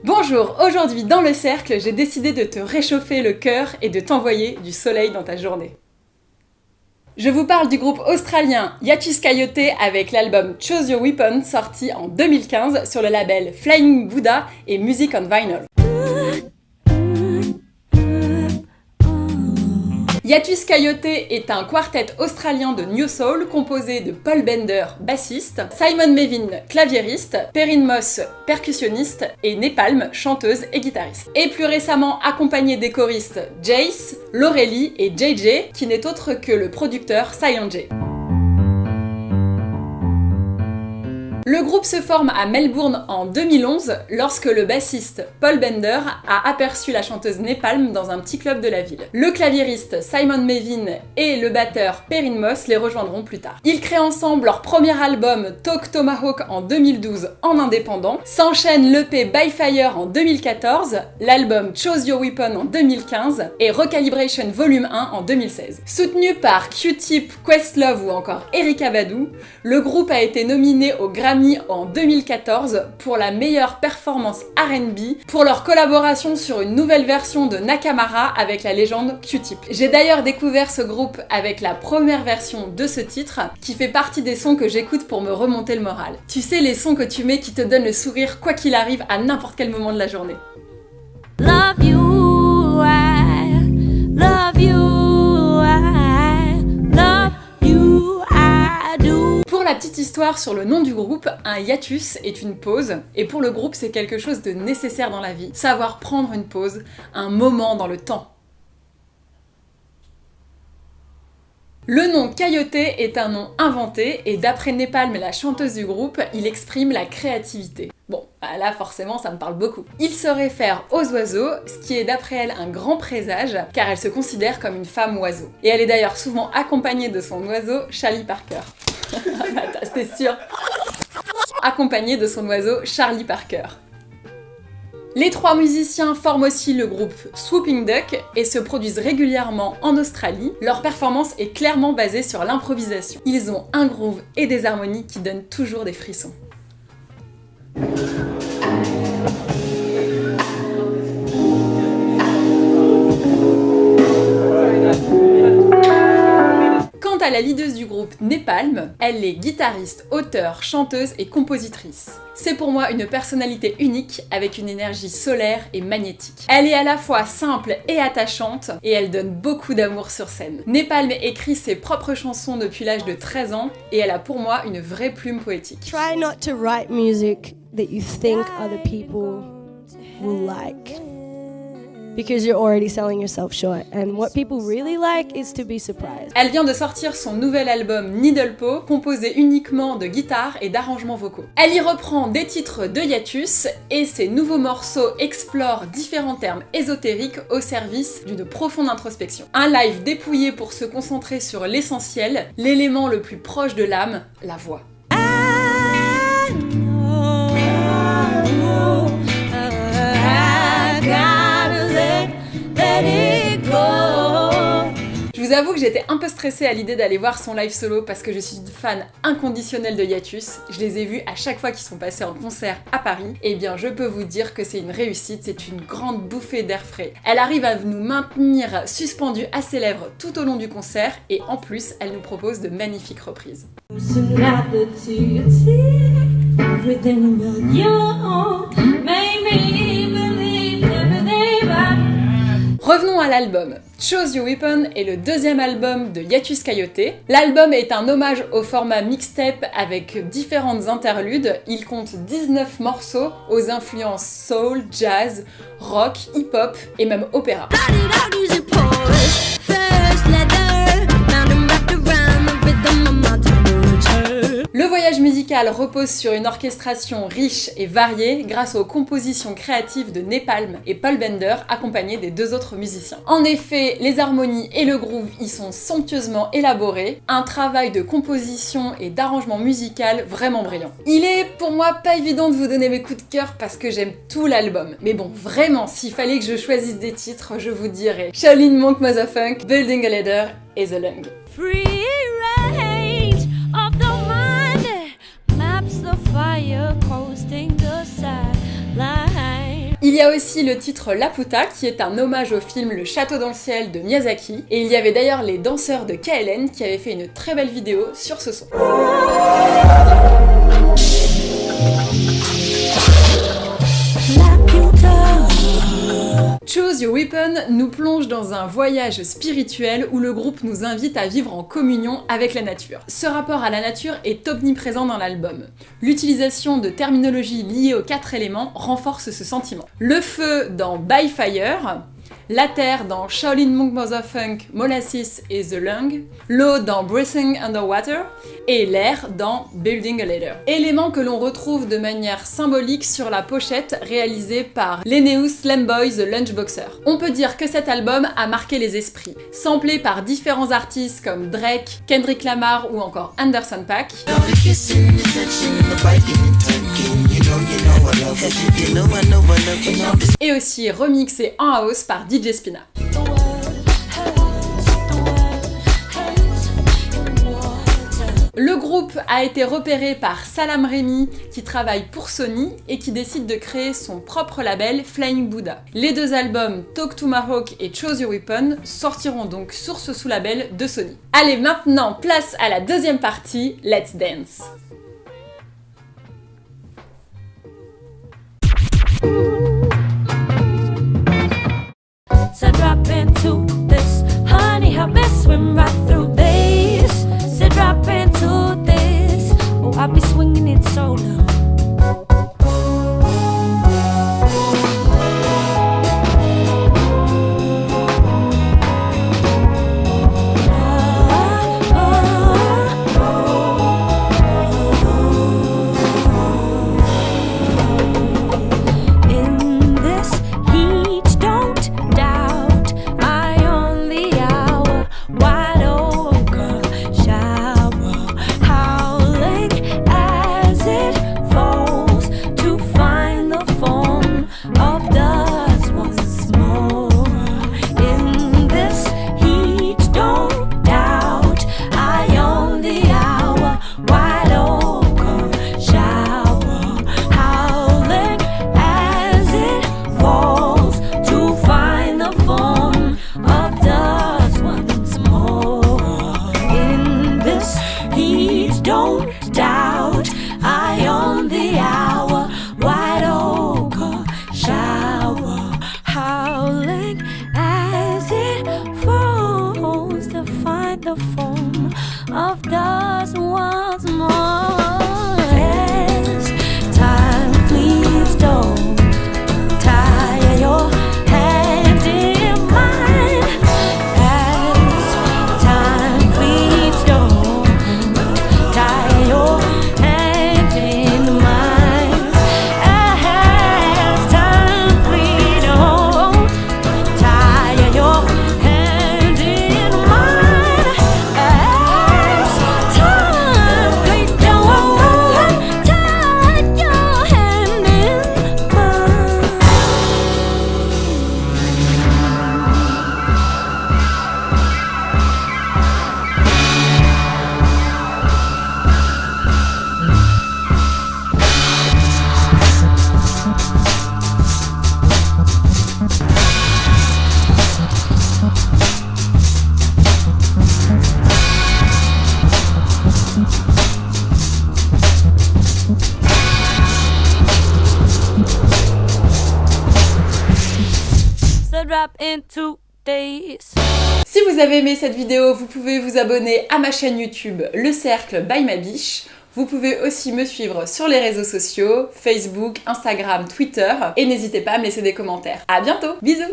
Bonjour, aujourd'hui dans le cercle, j'ai décidé de te réchauffer le cœur et de t'envoyer du soleil dans ta journée. Je vous parle du groupe australien Hiatus Coyote avec l'album Choose Your Weapon sorti en 2015 sur le label Flying Buddha et Music on Vinyl. Hiatus Coyote est un quartet australien de New Soul composé de Paul Bender, bassiste, Simon Mevin, claviériste, Perrin Moss, percussionniste et Nepalm, chanteuse et guitariste. Et plus récemment accompagné des choristes Jace, Laurélie et JJ, qui n'est autre que le producteur Silent J. Le groupe se forme à Melbourne en 2011 lorsque le bassiste Paul Bender a aperçu la chanteuse Nepalm dans un petit club de la ville. Le claviériste Simon Mevin et le batteur Perrin Moss les rejoindront plus tard. Ils créent ensemble leur premier album Talk Tomahawk en 2012 en indépendant, s'enchaîne l'EP By Fire en 2014, l'album Choose Your Weapon en 2015 et Recalibration Volume 1 en 2016. Soutenu par Q-Tip, Questlove ou encore Erykah Badu, le groupe a été nominé au Grammy en 2014 pour la meilleure performance R&B pour leur collaboration sur une nouvelle version de Nakamara avec la légende Q-Tip. J'ai d'ailleurs découvert ce groupe avec la première version de ce titre qui fait partie des sons que j'écoute pour me remonter le moral. Tu sais, les sons que tu mets qui te donnent le sourire quoi qu'il arrive à n'importe quel moment de la journée. Love you, I love you, I love you, I do. Pour la petite histoire sur le nom du groupe, un hiatus est une pause, et pour le groupe c'est quelque chose de nécessaire dans la vie, savoir prendre une pause, un moment dans le temps. Le nom Coyote est un nom inventé, et d'après Nepalm, la chanteuse du groupe, il exprime la créativité. Bon, là forcément ça me parle beaucoup. Il se réfère aux oiseaux, ce qui est d'après elle un grand présage, car elle se considère comme une femme oiseau. Et elle est d'ailleurs souvent accompagnée de son oiseau, Charlie Parker. C'était sûr. Accompagnée de son oiseau, Charlie Parker. Les trois musiciens forment aussi le groupe Swooping Duck et se produisent régulièrement en Australie. Leur performance est clairement basée sur l'improvisation. Ils ont un groove et des harmonies qui donnent toujours des frissons. Quant à la leaduse du groupe Nepalm, elle est guitariste, auteure, chanteuse et compositrice. C'est pour moi une personnalité unique avec une énergie solaire et magnétique. Elle est à la fois simple et attachante et elle donne beaucoup d'amour sur scène. Nepalm écrit ses propres chansons depuis l'âge de 13 ans et elle a pour moi une vraie plume poétique. Try not to write music that you think other people will like. Because you're already selling yourself short, and what people really like is to be surprised. Elle vient de sortir son nouvel album Needlepaw, composé uniquement de guitare et d'arrangements vocaux. Elle y reprend des titres de Hiatus, et ses nouveaux morceaux explorent différents termes ésotériques au service d'une profonde introspection. Un live dépouillé pour se concentrer sur l'essentiel, l'élément le plus proche de l'âme, la voix. Je vous avoue que j'étais un peu stressée à l'idée d'aller voir son live solo parce que je suis une fan inconditionnelle de Hiatus. Je les ai vus à chaque fois qu'ils sont passés en concert à Paris. Et bien je peux vous dire que c'est une réussite, c'est une grande bouffée d'air frais. Elle arrive à nous maintenir suspendus à ses lèvres tout au long du concert et en plus elle nous propose de magnifiques reprises. Revenons à l'album. Choose Your Weapon est le deuxième album de Hiatus Coyote. L'album est un hommage au format mixtape avec différentes interludes. Il compte 19 morceaux aux influences soul, jazz, rock, hip-hop et même opéra. Le voyage musical repose sur une orchestration riche et variée grâce aux compositions créatives de Napalm et Paul Bender accompagnés des deux autres musiciens. En effet, les harmonies et le groove y sont somptueusement élaborés, un travail de composition et d'arrangement musical vraiment brillant. Il est pour moi pas évident de vous donner mes coups de cœur parce que j'aime tout l'album, mais bon, vraiment, s'il fallait que je choisisse des titres, je vous dirais Shaolin Monk Motherfunk, Building a Ladder et The Lung. Free range of the mind maps the fire coasting the sideline. Il y a aussi le titre Laputa qui est un hommage au film Le Château dans le ciel de Miyazaki, et il y avait d'ailleurs les danseurs de KLN qui avaient fait une très belle vidéo sur ce son. Choose Your Weapon nous plonge dans un voyage spirituel où le groupe nous invite à vivre en communion avec la nature. Ce rapport à la nature est omniprésent dans l'album. L'utilisation de terminologie liée aux 4 éléments renforce ce sentiment. Le feu dans By Fire, la terre dans Shaolin Monk Motherfunk, Molasses et The Lung, l'eau dans Breathing Underwater et l'air dans Building a Ladder. Éléments que l'on retrouve de manière symbolique sur la pochette réalisée par Linneus Slamboy The Lunchboxer. On peut dire que cet album a marqué les esprits. Samplé par différents artistes comme Drake, Kendrick Lamar ou encore Anderson .Paak. Et aussi remixé en house par DJ Spina. Le groupe a été repéré par Salam Remi qui travaille pour Sony et qui décide de créer son propre label Flying Buddha. Les deux albums Talk Tomahawk et Choose Your Weapon sortiront donc sur ce sous-label de Sony. Allez, maintenant place à la deuxième partie, Let's Dance. So drop into this, honey, how best swim right through this. So drop into this, oh, I'll be swinging it so low. Si vous avez aimé cette vidéo, vous pouvez vous abonner à ma chaîne YouTube Le Cercle by Ma Biche. Vous pouvez aussi me suivre sur les réseaux sociaux, Facebook, Instagram, Twitter, et n'hésitez pas à me laisser des commentaires. À bientôt, bisous!